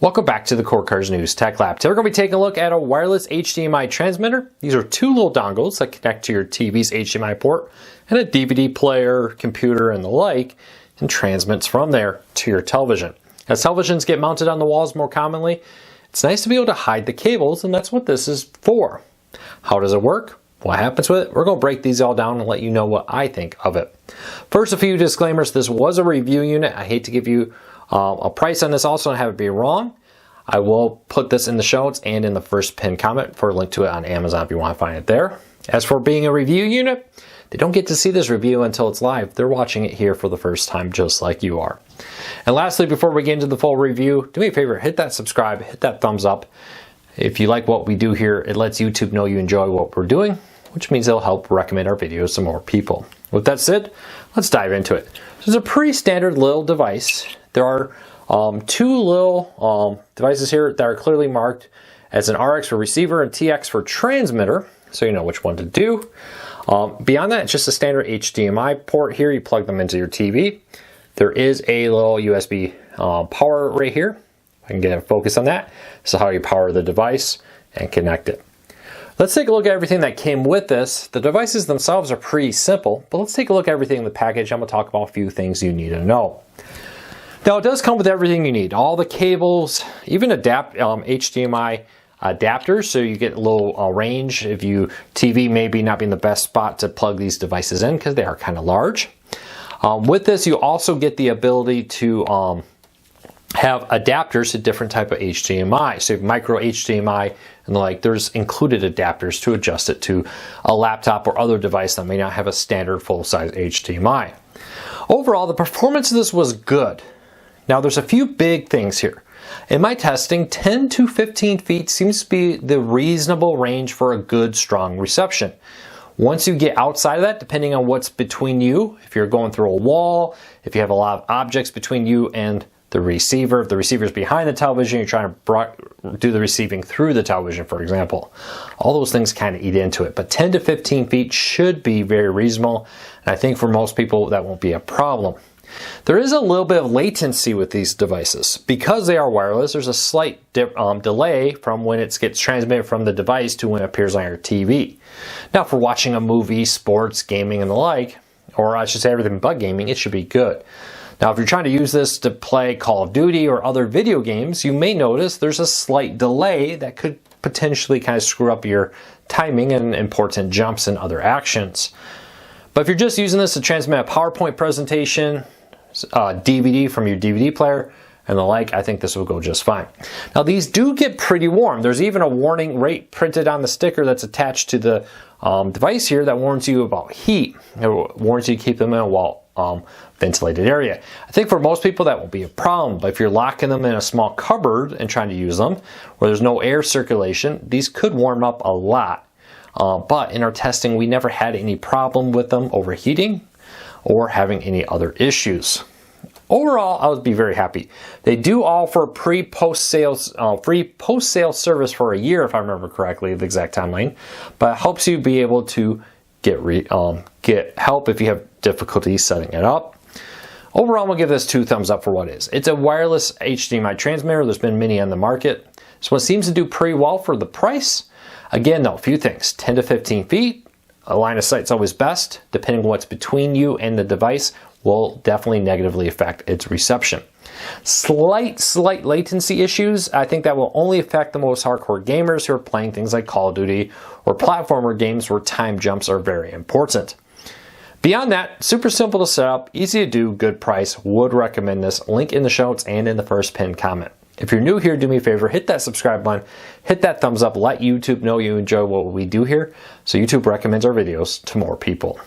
Welcome back to the Core Cars News Tech Lab. Today we're going to be taking a look at a wireless HDMI transmitter. These are two little dongles that connect to your TV's HDMI port and a DVD player, computer, and the like, and transmits from there to your television. As televisions get mounted on the walls more commonly, it's nice to be able to hide the cables, and that's what this is for. How does it work? What happens with it? We're going to break these all down and let you know what I think of it. First, a few disclaimers. This was a review unit. I hate to give you a price on this also and have it be wrong. I will put this in the show notes and in the first pinned comment for a link to it on Amazon if you want to find it there. As for being a review unit, they don't get to see this review until it's live. They're watching it here for the first time just like you are. And lastly, before we get into the full review, do me a favor, hit that subscribe, hit that thumbs up. If you like what we do here, it lets YouTube know you enjoy what we're doing, which means it'll help recommend our videos to more people. With that said, let's dive into it. This is a pretty standard little device. There are two little devices here that are clearly marked as an RX for receiver and TX for transmitter, so you know which one to do. Beyond that, it's just a standard HDMI port here. You plug them into your TV. There is a little USB power right here. I can get a focus on that. So how you power the device and connect it. Let's take a look at everything that came with this. The devices themselves are pretty simple, but let's take a look at everything in the package. I'm going to talk about a few things you need to know. Now, it does come with everything you need. All the cables, even HDMI adapters, so you get a little range if you TV maybe not being the best spot to plug these devices in because they are kind of large. With this, you also get the ability to have adapters to different type of HDMI. So you have micro HDMI and like there's included adapters to adjust it to a laptop or other device that may not have a standard full-size HDMI. Overall, the performance of this was good. Now there's a few big things here. In my testing, 10 to 15 feet seems to be the reasonable range for a good, strong reception. Once you get outside of that, depending on what's between you, if you're going through a wall, if you have a lot of objects between you and the receiver, if the receiver's behind the television, you're trying to do the receiving through the television, for example. All those things kind of eat into it, but 10 to 15 feet should be very reasonable, and I think for most people that won't be a problem. There is a little bit of latency with these devices. Because they are wireless, there's a slight delay from when it gets transmitted from the device to when it appears on your TV. Now for watching a movie, sports, gaming, and the like, or I should say everything but gaming, it should be good. Now if you're trying to use this to play Call of Duty or other video games, you may notice there's a slight delay that could potentially kind of screw up your timing and important jumps and other actions. But if you're just using this to transmit a PowerPoint presentation, DVD from your DVD player, and the like, I think this will go just fine. Now these do get pretty warm. There's even a warning right printed on the sticker that's attached to the device here that warns you about heat. It warns you to keep them in a well ventilated area. I think for most people that won't be a problem, but if you're locking them in a small cupboard and trying to use them where there's no air circulation, these could warm up a lot. But in our testing, we never had any problem with them overheating or having any other issues. Overall, I would be very happy. They do offer free post-sale service for a year, if I remember correctly, the exact timeline, but it helps you be able to get help if you have difficulty setting it up. Overall, I'm gonna give this 2 thumbs up for what it is. It's a wireless HDMI transmitter. There's been many on the market. This one seems to do pretty well for the price. Again, though, a few things. 10 to 15 feet. A line of sight's always best. Depending on what's between you and the device will definitely negatively affect its reception. Slight latency issues. I think that will only affect the most hardcore gamers who are playing things like Call of Duty or platformer games where time jumps are very important. Beyond that, super simple to set up, easy to do, good price. Would recommend this. Link in the show notes and in the first pinned comment. If you're new here, do me a favor, hit that subscribe button, hit that thumbs up, let YouTube know you enjoy what we do here so YouTube recommends our videos to more people.